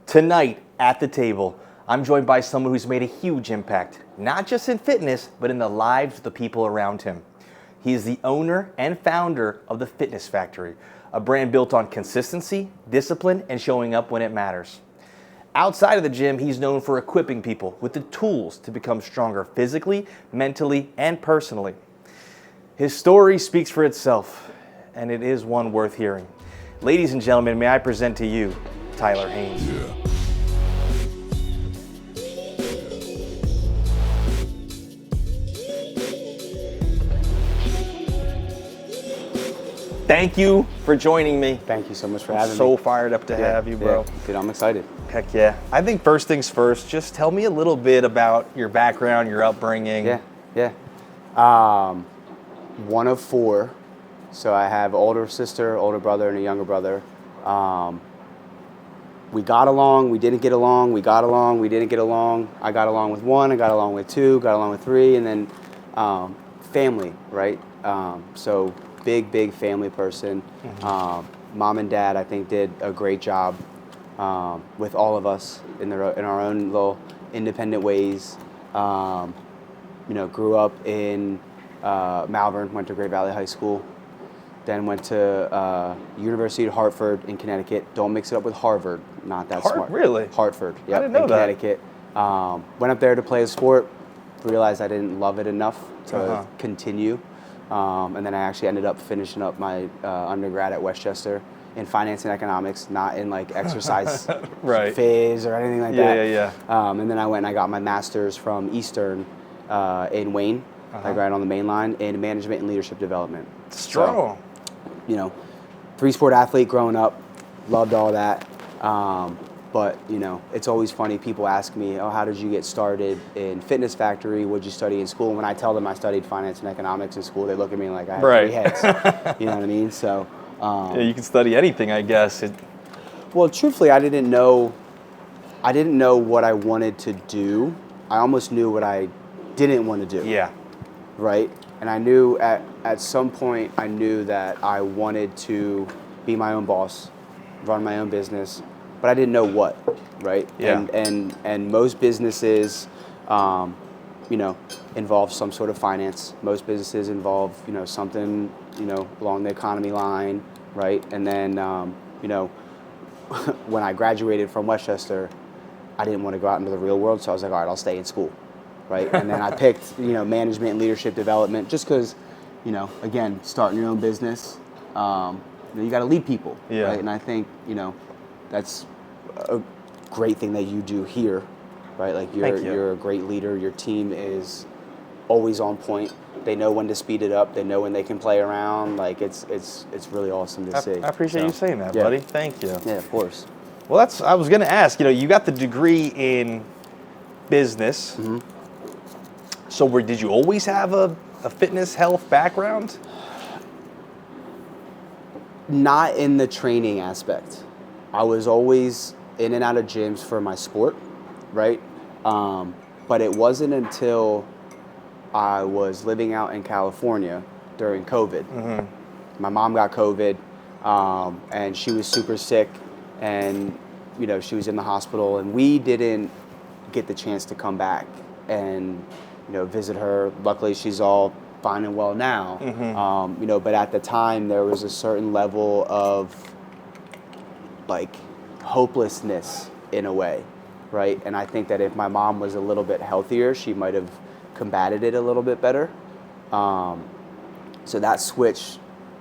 Tonight at the table, I'm joined by someone who's made a huge impact, not just in fitness, but in the lives of the people around him. He is the owner and founder of the Fitness Factory, a brand built on consistency, discipline, and showing up when it matters. Outside of the gym, he's known for equipping people with the tools to become stronger physically, mentally, and personally. His story speaks for itself, and it is one worth hearing. Ladies and gentlemen, may I present to you Tyler Haines. Thank you for joining me. Thank you so much for having me. I'm so fired up to have you, bro. Yeah, dude, I'm excited. Heck yeah. I think first things first, just tell me a little bit about your background, your upbringing. Yeah. One of four. So I have an older sister, older brother, and a younger brother. We got along, we didn't get along, we got along, we didn't get along. I got along with one, I got along with two, got along with three, and then family, right? So big family person. Mm-hmm. Mom and dad, I think, did a great job with all of us in our own little independent ways. Grew up in Malvern, went to Great Valley High School, then went to University of Hartford in Connecticut. Don't mix it up with Harvard, not that smart. Really? Hartford, I didn't know in Connecticut. Went up there to play a sport, realized I didn't love it enough to continue. And then I actually ended up finishing up my undergrad at Westchester in finance and economics, not in like exercise right. phys or anything like that. Yeah. And then I went and I got my master's from Eastern in Wayne, like right on the main line, in management and leadership development. Strong. So, 3-sport athlete growing up, loved all that. But, it's always funny. People ask me, how did you get started in Fitness Factory? What'd you study in school? And when I tell them I studied finance and economics in school, they look at me like I have three heads. You know what I mean? So, yeah, you can study anything, I guess. Well, truthfully, I didn't know what I wanted to do. I almost knew what I didn't want to do. Yeah. Right? And I knew at some point, I knew that I wanted to be my own boss, run my own business, but I didn't know what, right? Yeah. And most businesses, involve some sort of finance. Most businesses involve, something, along the economy line, right? And then, when I graduated from Westchester, I didn't want to go out into the real world, so I was like, all right, I'll stay in school, right? And then I picked, management and leadership development, just because, again, starting your own business, you got to lead people, right? And I think, that's a great thing that you do here, right? Like you're a great leader. Your team is always on point. They know when to speed it up. They know when they can play around. Like it's really awesome to see. I appreciate you saying that, buddy. Thank you. Yeah, of course. Well, I was going to ask, you got the degree in business. Mm-hmm. So did you always have a fitness health background? Not in the training aspect. I was always in and out of gyms for my sport, right? But it wasn't until I was living out in California during COVID. Mm-hmm. My mom got COVID, and she was super sick, and she was in the hospital, and we didn't get the chance to come back and visit her. Luckily, she's all fine and well now. Mm-hmm. But at the time, there was a certain level of like hopelessness in a way, right? And I think that if my mom was a little bit healthier, she might have combated it a little bit better. So that switch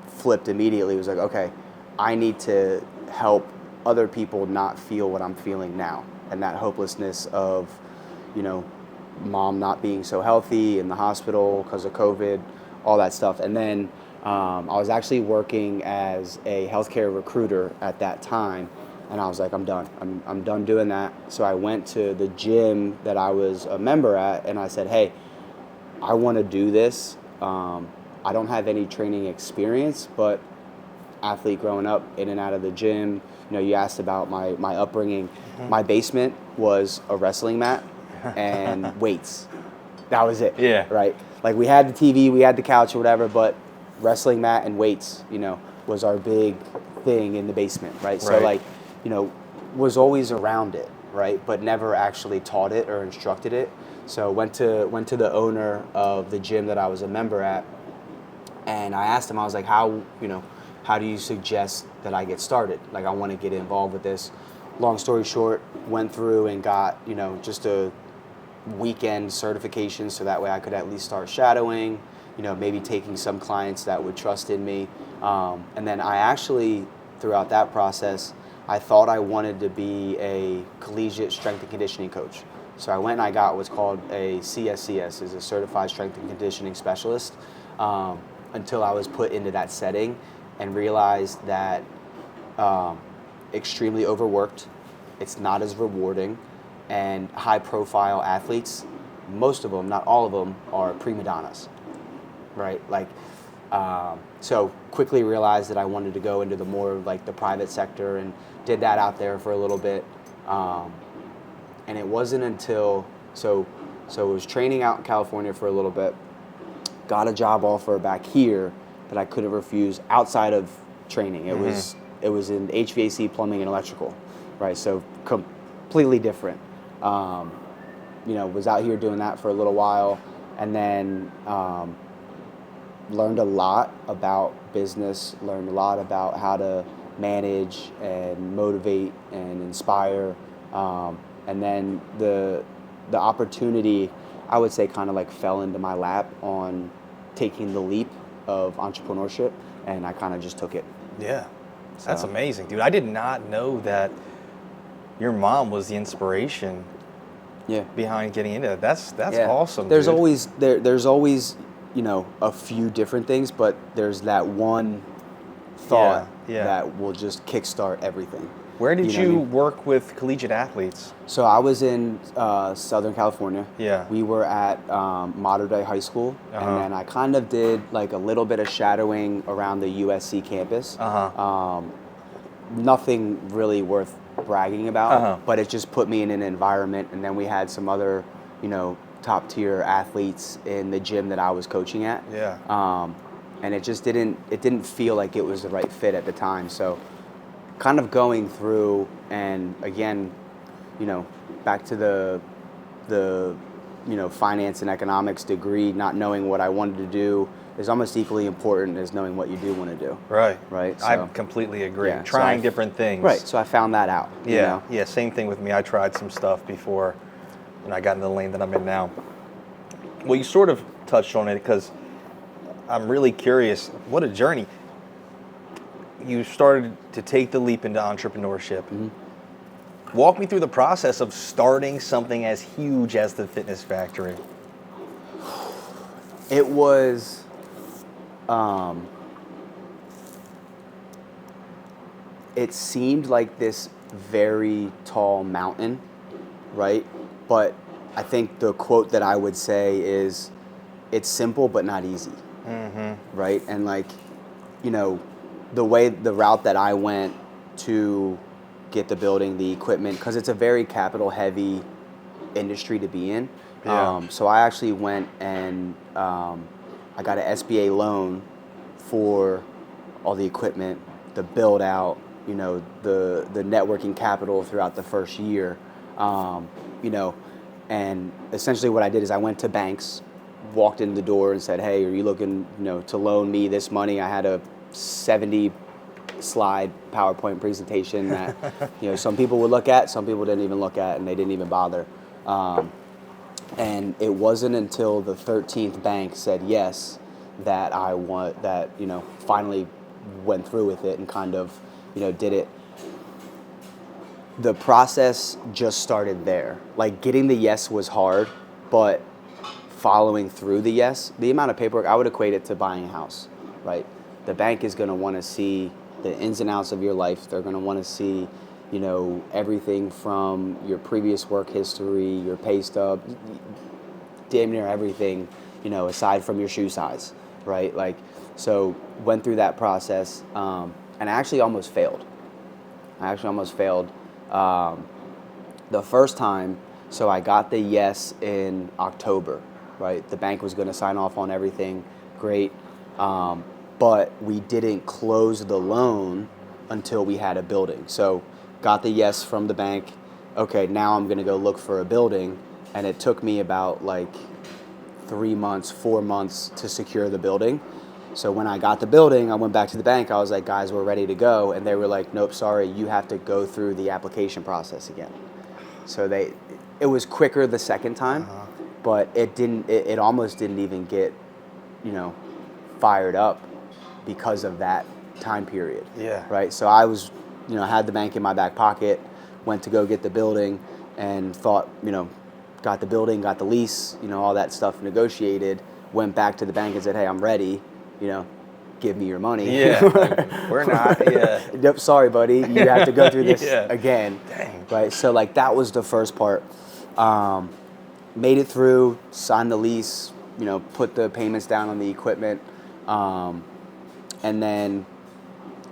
flipped immediately. It was like, okay, I need to help other people not feel what I'm feeling now. And that hopelessness of, mom not being so healthy in the hospital because of COVID, all that stuff. And then I was actually working as a healthcare recruiter at that time, and I was like, I'm done. I'm done doing that. So I went to the gym that I was a member at, and I said, hey, I want to do this. I don't have any training experience, but athlete growing up in and out of the gym. You asked about my upbringing. Mm-hmm. My basement was a wrestling mat and weights. That was it. Yeah. Right? Like we had the TV, we had the couch or whatever, but wrestling mat and weights, was our big thing in the basement, right? So like, was always around it, right? But never actually taught it or instructed it. So went to the owner of the gym that I was a member at, and I asked him, I was like, how do you suggest that I get started? Like, I want to get involved with this. Long story short, went through and got, just a weekend certification, so that way I could at least start shadowing, maybe taking some clients that would trust in me. And then I actually, throughout that process, I thought I wanted to be a collegiate strength and conditioning coach. So I went and I got what's called a CSCS, is a Certified Strength and Conditioning Specialist, until I was put into that setting and realized that extremely overworked, it's not as rewarding, and high-profile athletes, most of them, not all of them, are prima donnas, right? Like, so quickly realized that I wanted to go into the more like the private sector, and did that out there for a little bit. And it wasn't until, so I was training out in California for a little bit, got a job offer back here that I couldn't refuse outside of training. It was in HVAC, plumbing, and electrical, right? So completely different. Was out here doing that for a little while, and then learned a lot about business, learned a lot about how to manage and motivate and inspire. And then the opportunity, I would say, kind of like fell into my lap on taking the leap of entrepreneurship, and I kind of just took it. Yeah, that's amazing, dude. I did not know that your mom was the inspiration behind getting into it. That's awesome. There's dude. always there's always a few different things, but there's that one thought that will just kickstart everything. Where did you work with collegiate athletes? So I was in Southern California. Yeah. We were at Mater Dei High School, and then I kind of did like a little bit of shadowing around the USC campus. Nothing really worth bragging about, but it just put me in an environment. And then we had some other, top tier athletes in the gym that I was coaching at. Yeah. And it just didn't feel like it was the right fit at the time. So kind of going through, and again, back to the finance and economics degree, not knowing what I wanted to do is almost equally important as knowing what you do want to do. Right. Right. So, I completely agree. yeah, Trying different things. Right. So I found that out. Yeah. Yeah. Same thing with me. I tried some stuff before, and I got in the lane that I'm in now. Well, you sort of touched on it because I'm really curious. What a journey. You started to take the leap into entrepreneurship. Mm-hmm. Walk me through the process of starting something as huge as the Fitness Factory. It was, it seemed like this very tall mountain, right? But I think the quote that I would say is, it's simple but not easy, right? And like, the route that I went to get the building, the equipment, because it's a very capital heavy industry to be in. Yeah. So I actually went and I got an SBA loan for all the equipment, the build out, the networking capital throughout the first year, and essentially what I did is I went to banks, walked in the door and said, hey, are you looking, to loan me this money? I had a 70 slide PowerPoint presentation that, some people would look at, some people didn't even look at, and they didn't even bother. And it wasn't until the 13th bank said yes that finally went through with it and kind of, did it. The process just started there. Like, getting the yes was hard, but following through the yes, the amount of paperwork, I would equate it to buying a house, right? The bank is going to want to see the ins and outs of your life. They're going to want to see, everything from your previous work history, your pay stub, damn near everything, aside from your shoe size, right? Like, so went through that process, and I actually almost failed. The first time, so I got the yes in October, right? The bank was going to sign off on everything, great. But we didn't close the loan until we had a building. So got the yes from the bank. Okay, now I'm going to go look for a building. And it took me about like 3 months, 4 months to secure the building. So when I got the building, I went back to the bank. I was like, guys, we're ready to go. And they were like, nope, sorry, you have to go through the application process again. So it was quicker the second time, but it almost didn't even get, fired up because of that time period. Yeah. Right. So I was, had the bank in my back pocket, went to go get the building and thought, got the building, got the lease, all that stuff negotiated, went back to the bank and said, hey, I'm ready, give me your money. Yeah. We're not. Yeah. Yep, sorry, buddy. You have to go through this Yeah. again. Dang. Right. So like that was the first part. Made it through, signed the lease, put the payments down on the equipment. And then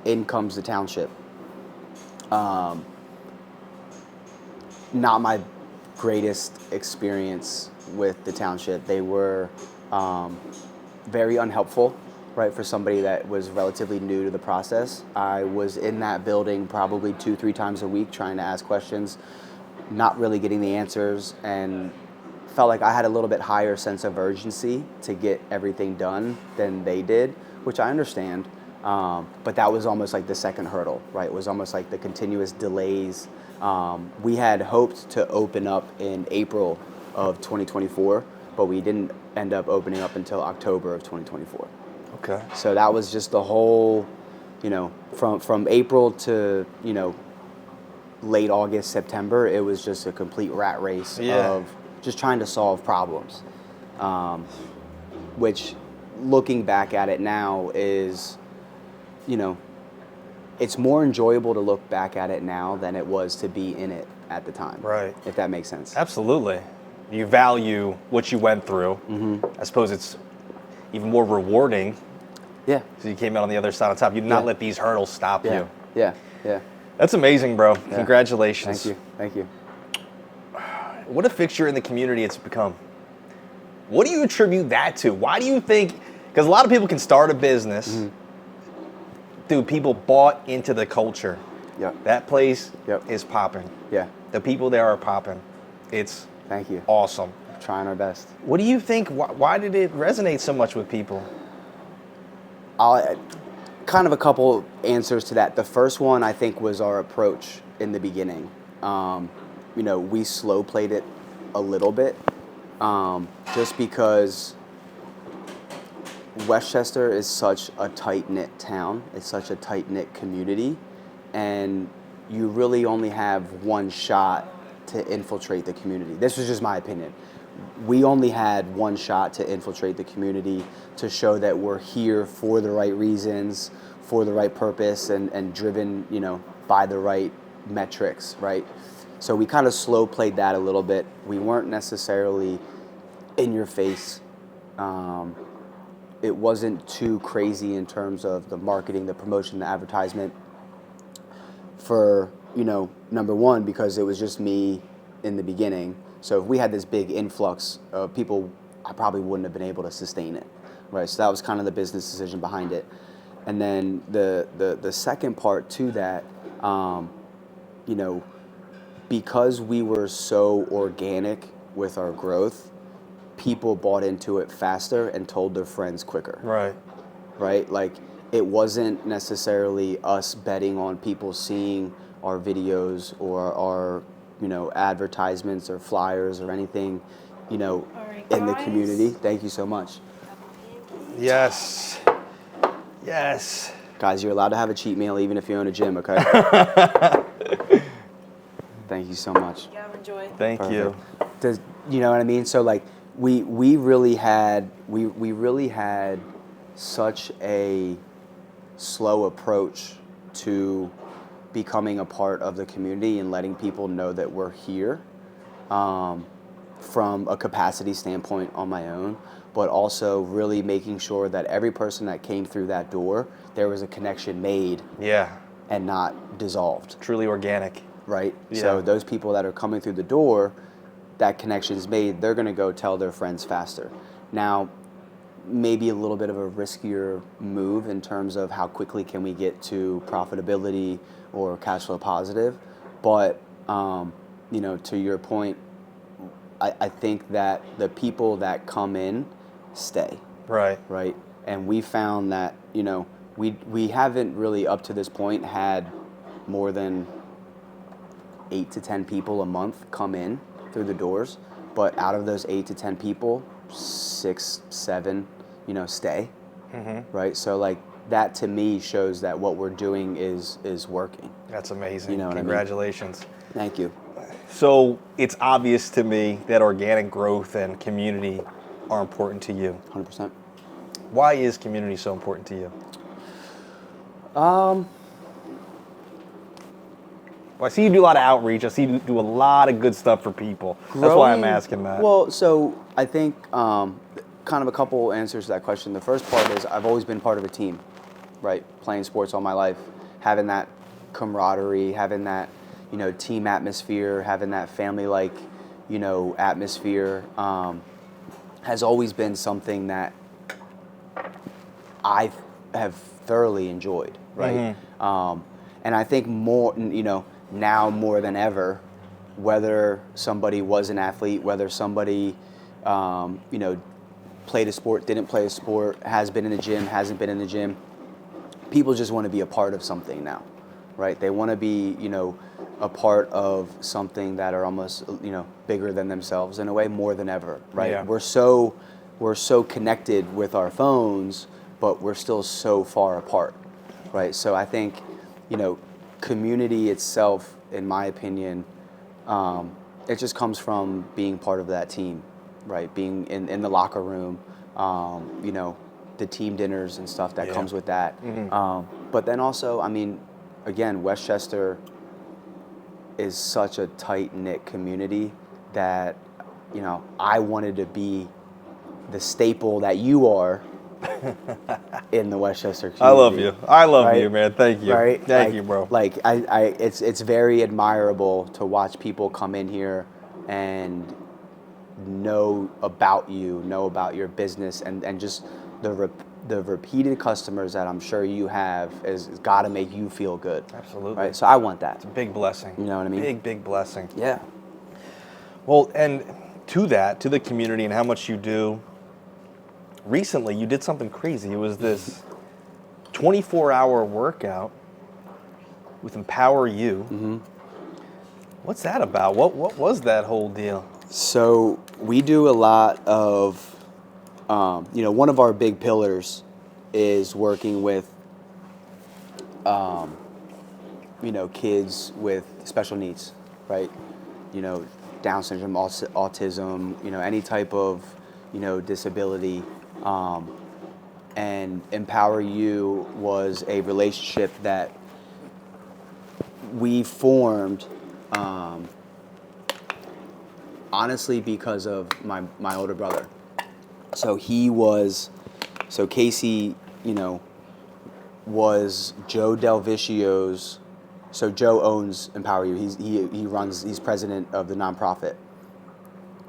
in comes the Township. Not my greatest experience with the Township. They were very unhelpful, right, for somebody that was relatively new to the process. I was in that building probably 2-3 times a week trying to ask questions, not really getting the answers, and felt like I had a little bit higher sense of urgency to get everything done than they did, which I understand. But that was almost like the second hurdle, right? It was almost like the continuous delays. We had hoped to open up in April of 2024, but we didn't end up opening up until October of 2024. Okay. So that was just the whole, from April to, late August, September, it was just a complete rat race of just trying to solve problems, which looking back at it now is, it's more enjoyable to look back at it now than it was to be in it at the time. Right. If that makes sense. Absolutely. You value what you went through. Mm-hmm. I suppose it's even more rewarding. Yeah. So you came out on the other side on top. You did not let these hurdles stop you. Yeah. That's amazing, bro. Yeah. Congratulations. Thank you. What a fixture in the community it's become. What do you attribute that to? Why do you think, because a lot of people can start a business, Mm-hmm. dude, people bought into the culture. Yep. That place is popping. Yeah. The people there are popping. It's Thank you. awesome. Trying our best. What do you think, why did it resonate so much with people? Kind of a couple answers to that. The first one I think was our approach in the beginning. We slow played it a little bit, just because Westchester is such a tight-knit town. It's such a tight-knit community, and you really only have one shot to infiltrate the community. This was just my opinion. We only had one shot to infiltrate the community, to show that we're here for the right reasons, for the right purpose, and driven, by the right metrics, right? So we kind of slow played that a little bit. We weren't necessarily in your face. It wasn't too crazy in terms of the marketing, the promotion, the advertisement for, number one, because it was just me in the beginning. So if we had this big influx of people, I probably wouldn't have been able to sustain it, right? So that was kind of the business decision behind it. And then the second part to that, because we were so organic with our growth, people bought into it faster and told their friends quicker. Right? Like, it wasn't necessarily us betting on people seeing our videos or our, advertisements or flyers or anything, in the community. Thank you so much. Yes. Guys, you're allowed to have a cheat meal even if you own a gym, okay? Thank you so much. Yeah, enjoy. Thank you. You know what I mean? So like we really had such a slow approach to becoming a part of the community and letting people know that we're here, from a capacity standpoint on my own, but also really making sure that every person that came through that door, there was a connection made and not dissolved. Truly organic. Right? Yeah. So those people that are coming through the door, that connection's made, they're going to go tell their friends faster. Now, maybe a little bit of a riskier move in terms of how quickly can we get to profitability or cash flow positive, But to your point, I think that the people that come in stay. Right. Right. And we found that, we haven't really up to this point had more than 8 to 10 people a month come in through the doors. But out of those 8 to 10 people, 6, 7, stay. Mm-hmm. Right. So like that to me shows that what we're doing is working. That's amazing. You know what I mean? Congratulations. Thank you. So it's obvious to me that organic growth and community are important to you. 100%. Why is community so important to you? Um, Well, I see you do a lot of outreach. I see you do a lot of good stuff for people. That's why I'm asking that. Well, so I think kind of a couple answers to that question. The first part is I've always been part of a team, right? Playing sports all my life, having that camaraderie, having that, team atmosphere, having that family-like, atmosphere has always been something that I have thoroughly enjoyed, right? Mm-hmm. And I think more, now more than ever, whether somebody was an athlete, whether somebody, played a sport, didn't play a sport, has been in the gym, hasn't been in the gym, people just want to be a part of something now, right? They want to be, a part of something that are almost, bigger than themselves in a way more than ever, right? Yeah. We're so connected with our phones, but we're still so far apart, right? So I think, community itself, in my opinion, it just comes from being part of that team, right? Being in the locker room, the team dinners and stuff that comes with that. Mm-hmm. But then also, again, Westchester is such a tight-knit community that, I wanted to be the staple that you are in the Westchester community. I love right? you, man. Thank you. Right? Thank you, bro. Like it's very admirable to watch people come in here and know about you, know about your business, and just the repeated customers that I'm sure you have is got to make you feel good. Absolutely. Right? So I want that. It's a big blessing. You know what I mean? Big blessing. Yeah. Well, and to the community and how much you do, recently you did something crazy. It was this 24-hour workout with Empower You. Mm-hmm. What's that about? What was that whole deal? So we do a lot of, one of our big pillars is working with, kids with special needs, right? Down syndrome, autism, any type of, disability. And Empower You was a relationship that we formed, honestly, because of my older brother. So Casey, was Joe Del Vicio's. So Joe owns Empower You. He's president of the nonprofit.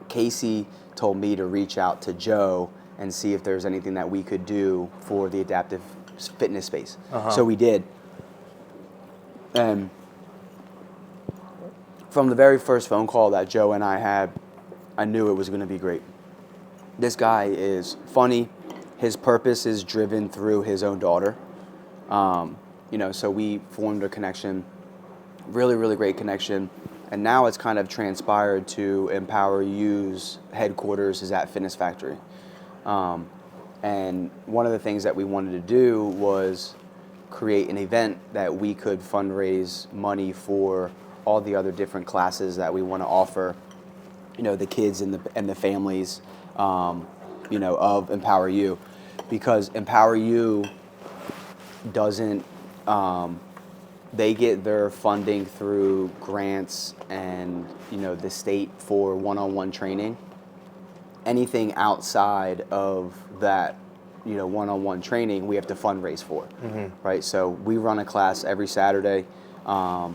Casey told me to reach out to Joe and see if there's anything that we could do for the adaptive fitness space. Uh-huh. So we did. And from the very first phone call that Joe and I had, I knew it was going to be great. This guy is funny. His purpose is driven through his own daughter. So we formed a connection, really, really great connection. And now it's kind of transpired to Empower You's headquarters is at Fitness Factory. And one of the things that we wanted to do was create an event that we could fundraise money for all the other different classes that we want to offer, the kids and the families, of Empower You. Because Empower You doesn't, they get their funding through grants and, the state for one-on-one training. Anything outside of that, one-on-one training, we have to fundraise for, Mm-hmm. right? So we run a class every Saturday, for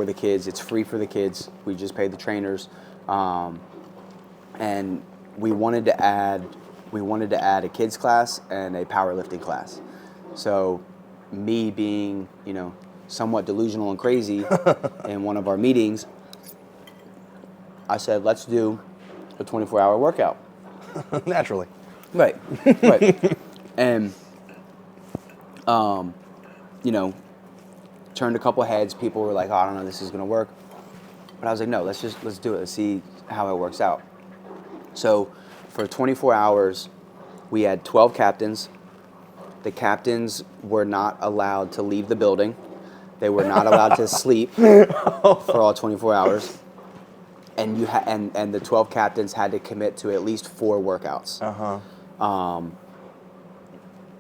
the kids. It's free for the kids. We just pay the trainers, and we wanted to add a kids class and a powerlifting class. So me being, somewhat delusional and crazy in one of our meetings, I said, let's do a 24-hour workout. Naturally. Right, right. And, you know, turned a couple heads. People were like, oh, I don't know if this is going to work. But I was like, no, let's do it. Let's see how it works out. So for 24 hours, we had 12 captains. The captains were not allowed to leave the building. They were not allowed to sleep for all 24 hours. And and the 12 captains had to commit to at least 4 workouts.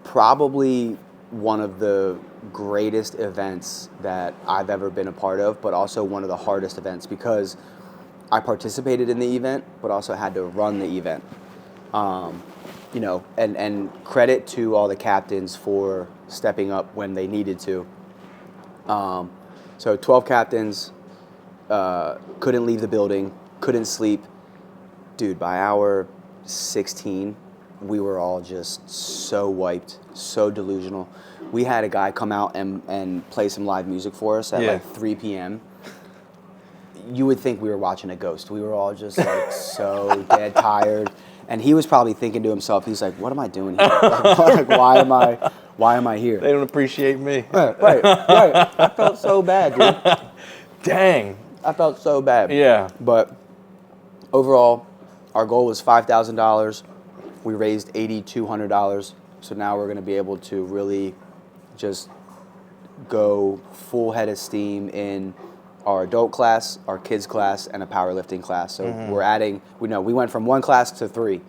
Probably one of the greatest events that I've ever been a part of, but also one of the hardest events because I participated in the event, but also had to run the event. You know, and credit to all the captains for stepping up when they needed to. So 12 captains couldn't leave the building, couldn't sleep. Dude, by hour 16, we were all just so wiped, so delusional. We had a guy come out and play some live music for us at like 3 p.m. You would think we were watching a ghost. We were all just like so dead tired. And he was probably thinking to himself, he's like, what am I doing here? Like, why am I here? They don't appreciate me. Right. I felt so bad, dude. Dang. I felt so bad. Yeah. But overall, our goal was $5,000. We raised $8,200. So now we're going to be able to really just go full head of steam in our adult class, our kids class, and a powerlifting class. So we're adding, we went from 1 class to 3,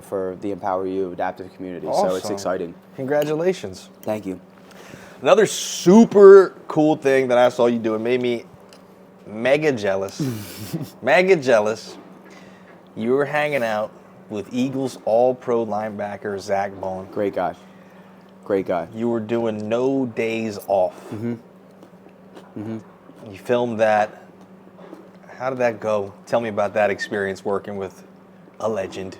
for the Empower You adaptive community. Awesome. So it's exciting. Congratulations. Thank you. Another super cool thing that I saw you do, it made me mega jealous. Mega jealous. You were hanging out with Eagles All-Pro linebacker Zach Bowen. Great guy. Great guy. You were doing no days off. You filmed that. How did that go? Tell me about that experience working with a legend.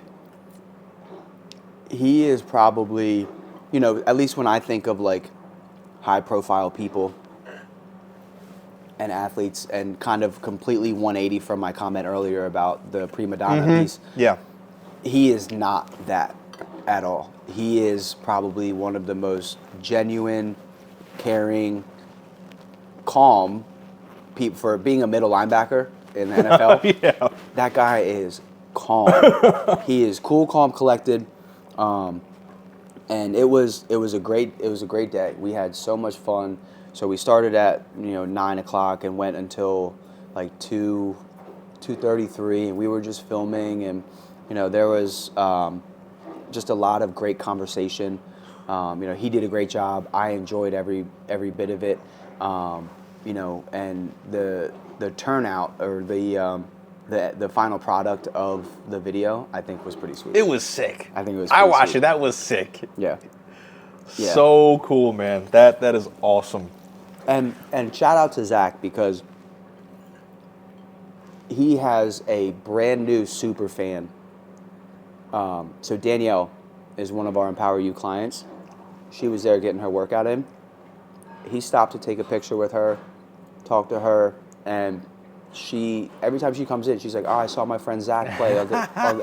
He is probably, at least when I think of like high-profile people and athletes, and kind of completely 180 from my comment earlier about the prima donna piece. Yeah. He is not that at all. He is probably one of the most genuine, caring, calm people for being a middle linebacker in the NFL. Yeah. That guy is calm. He is cool, calm, collected. And it was a great day. We had so much fun. So we started at 9 o'clock and went until like 2:33, and we were just filming, and there was just a lot of great conversation. He did a great job. I enjoyed every bit of it. And the turnout or the final product of the video, I think, was pretty sweet. It was sick. I think it was. I watched sweet. it. That was sick. Yeah. So cool, man. That is awesome. And shout out to Zach, because he has a brand new super fan. So Danielle is one of our Empower You clients. She was there getting her workout in. He stopped to take a picture with her, talk to her, and every time she comes in, she's like, "Oh, I saw my friend Zach play."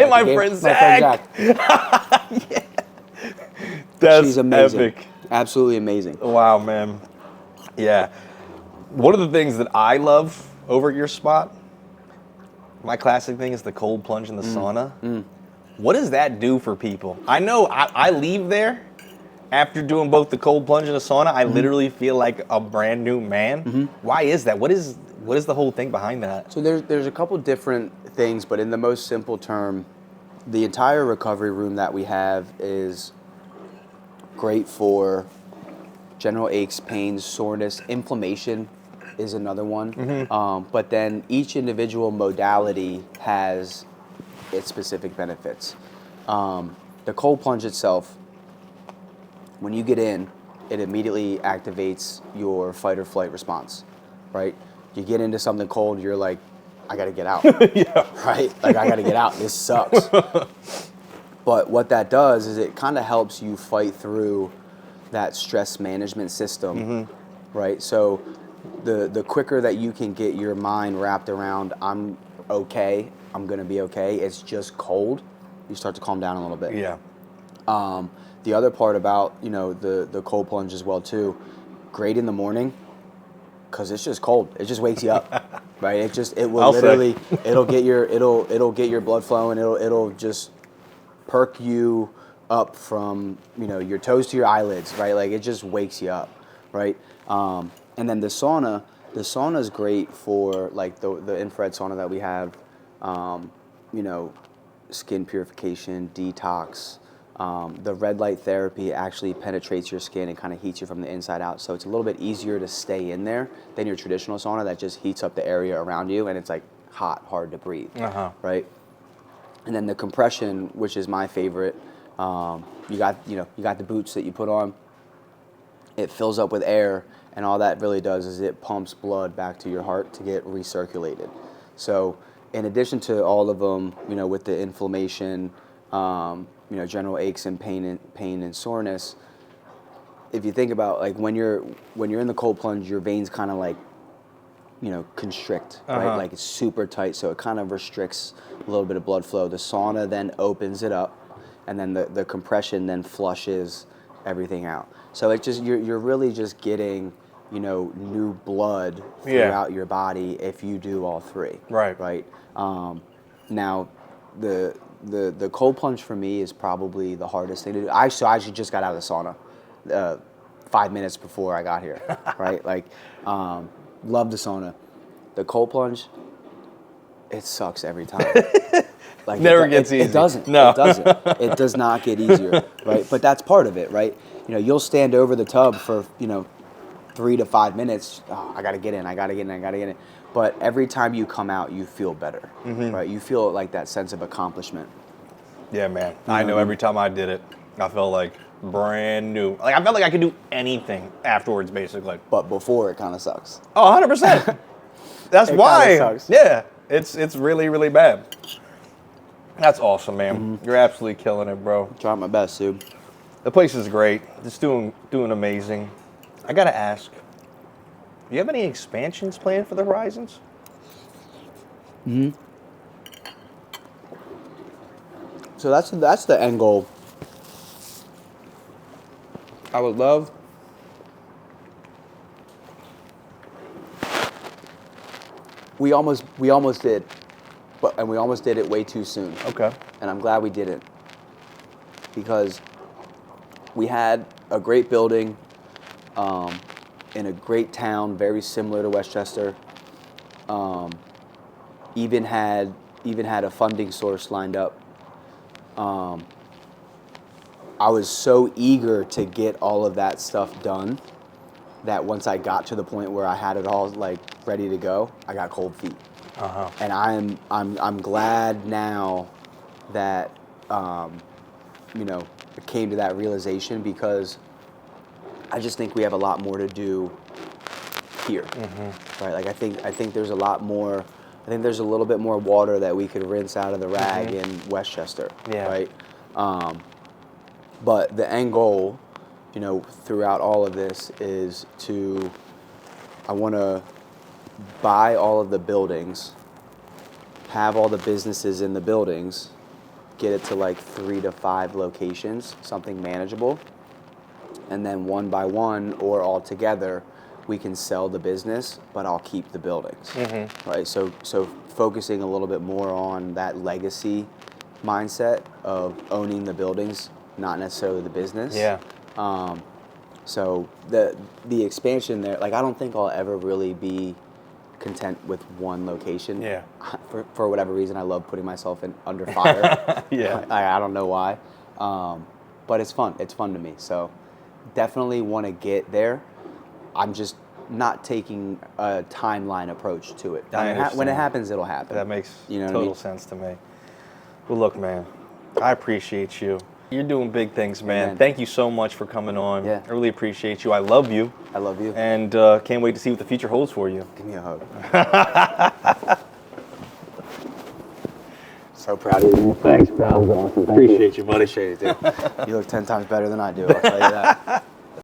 My friend Zach. Yeah. That's She's amazing. Epic. Absolutely amazing. Wow, man. Yeah. One of the things that I love over at your spot, my classic thing is the cold plunge in the sauna. What does that do for people? I know I leave there after doing both the cold plunge and the sauna. I literally feel like a brand new man. Why is that? What is the whole thing behind that? So there's a couple different things, but in the most simple term, the entire recovery room that we have is great for general aches, pains, soreness, inflammation is another one. But then each individual modality has its specific benefits. The cold plunge itself, when you get in, it immediately activates your fight or flight response, right? You get into something cold, you're like, I gotta get out. Yeah. Right? Like, I gotta get out. This sucks. But what that does is it kind of helps you fight through that stress management system right? So the quicker that you can get your mind wrapped around, I'm okay, I'm gonna be okay, it's just cold, you start to calm down a little bit. Yeah. The other part about, the cold plunge as well too, great in the morning, because it's just cold. It just wakes you up, right? It will literally, it'll get your blood flowing. It'll just perk you up from, your toes to your eyelids, right? Like, it just wakes you up, right? And then the sauna is great for, like, the infrared sauna that we have, skin purification, detox. The red light therapy actually penetrates your skin and kind of heats you from the inside out. So it's a little bit easier to stay in there than your traditional sauna that just heats up the area around you, and it's like hot, hard to breathe, right? And then the compression, which is my favorite, you got the boots that you put on. It fills up with air, and all that really does is it pumps blood back to your heart to get recirculated. So in addition to all of them, with the inflammation, general aches and pain and soreness. If you think about, like, when you're in the cold plunge, your veins kind of like, constrict, right? Like, it's super tight, so it kind of restricts a little bit of blood flow. The sauna then opens it up, and then the compression then flushes everything out. So it just you're really just getting, new blood throughout your body if you do all three. Right. Now, the cold plunge for me is probably the hardest thing to do. I actually just got out of the sauna 5 minutes before I got here, right? Like, love the sauna. The cold plunge, it sucks every time. Like, Never gets easy. It doesn't. No. It doesn't. It does not get easier, right? But that's part of it, right? You'll stand over the tub for, 3 to 5 minutes. Oh, I got to get in. But every time you come out, you feel better, right? You feel like that sense of accomplishment. Yeah, man. I know every time I did it, I felt like brand new. Like, I felt like I could do anything afterwards, basically. But before, it kind of sucks. Oh, 100%. That's why. Sucks. Yeah, it's really, really bad. That's awesome, man. You're absolutely killing it, bro. Trying my best, dude. The place is great. It's doing amazing. I gotta ask, do you have any expansions planned for the Horizons? So that's the end goal. I would love we almost did, and we almost did it way too soon. Okay. And I'm glad we didn't, because we had a great building in a great town, very similar to Westchester. Even had a funding source lined up. I was so eager to get all of that stuff done that once I got to the point where I had it all, like, ready to go, I got cold feet. And I'm glad now that it came to that realization, because I just think we have a lot more to do here, right? Like, I think there's a lot more. I think there's a little bit more water that we could rinse out of the rag in Westchester, right? But the end goal, throughout all of this is I want to buy all of the buildings, have all the businesses in the buildings, get it to like 3 to 5 locations, something manageable, and then one by one or all together, we can sell the business, but I'll keep the buildings, right? So focusing a little bit more on that legacy mindset of owning the buildings, not necessarily the business. Yeah. So the expansion there, like, I don't think I'll ever really be content with one location. Yeah. For whatever reason, I love putting myself under fire. Yeah. I don't know why, but it's fun. It's fun to me. So definitely want to get there. I'm just not taking a timeline approach to it. When it happens, it'll happen. That makes total total sense to me. Well, look, man, I appreciate you. You're doing big things, man. Amen. Thank you so much for coming on. Yeah. I really appreciate you. I love you. I love you. And can't wait to see what the future holds for you. Give me a hug. So proud of you. Thanks, pal. Awesome. Appreciate you, buddy. Appreciate it, dude. You look 10 times better than I do, I'll tell you that.